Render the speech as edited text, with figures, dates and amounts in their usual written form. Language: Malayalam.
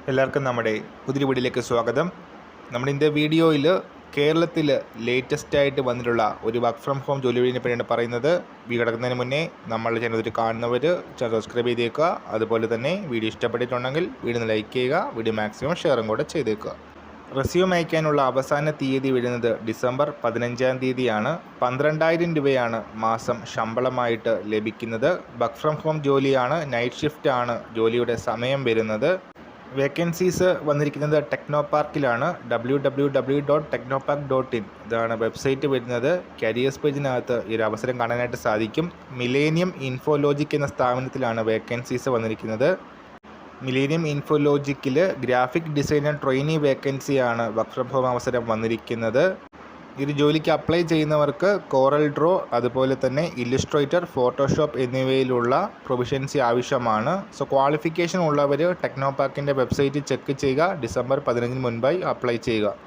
എല്ലാവർക്കും നമ്മുടെ പുതിയ വീഡിയോയിലേക്ക് സ്വാഗതം. നമ്മുടെ ഇന്നത്തെ വീഡിയോയിൽ കേരളത്തിൽ ലേറ്റസ്റ്റ് ആയിട്ട് വന്നിട്ടുള്ള ഒരു വർക്ക് ഫ്രം ഹോം ജോലിയെ പറ്റിയാണ് പറയുന്നത്. വീഡിയോ കിടക്കുന്നതിന് മുന്നേ നമ്മളുടെ ചാനൽ കാണുന്നവർ ചാനൽ സബ്സ്ക്രൈബ് ചെയ്തേക്കുക. അതുപോലെ തന്നെ വീഡിയോ ഇഷ്ടപ്പെട്ടിട്ടുണ്ടെങ്കിൽ വീഡിയോ ലൈക്ക് ചെയ്യുക, വീഡിയോ മാക്സിമം ഷെയറും കൂടെ ചെയ്തേക്കുക. റെസ്യൂം അയക്കാനുള്ള അവസാന തീയതി വരുന്നത് ഡിസംബർ 15-ാം തീയതിയാണ്. 12,000 രൂപയാണ് മാസം ശമ്പളമായിട്ട് ലഭിക്കുന്നത്. വർക്ക് ഫ്രം ഹോം ജോലിയാണ്, നൈറ്റ് ഷിഫ്റ്റ് ആണ് ജോലിയുടെ സമയം വരുന്നത്. വേക്കൻസീസ് വന്നിരിക്കുന്നത് ടെക്നോ പാർക്കിലാണ്. www.technopark.in ഇതാണ് വെബ്സൈറ്റ് വരുന്നത്. കരിയേഴ്സ് പേജിനകത്ത് ഈ ഒരു അവസരം കാണാനായിട്ട് സാധിക്കും. മിലേനിയം ഇൻഫോലോജിക് എന്ന സ്ഥാപനത്തിലാണ് വേക്കൻസീസ് വന്നിരിക്കുന്നത്. മിലേനിയം ഇൻഫോലോജിക്കിൽ ഗ്രാഫിക് ഡിസൈനർ ട്രെയിനി വേക്കൻസിയാണ് വർക്ക് ഫ്രം ഹോം അവസരം വന്നിരിക്കുന്നത്. ഈ ഒരു ജോലിക്ക് അപ്ലൈ ചെയ്യുന്നവർക്ക് കോറൽ ഡ്രോ, അതുപോലെ തന്നെ ഇല്ലുസ്ട്രേറ്റർ, ഫോട്ടോഷോപ്പ് എന്നിവയിലുള്ള പ്രൊഫഷൻസി ആവശ്യമാണ്. സോ ക്വാളിഫിക്കേഷൻ ഉള്ളവർ ടെക്നോ പാർക്കിൻ്റെ വെബ്സൈറ്റ് ചെക്ക് ചെയ്യുക. ഡിസംബർ 15 മുൻപായി അപ്ലൈ ചെയ്യുക.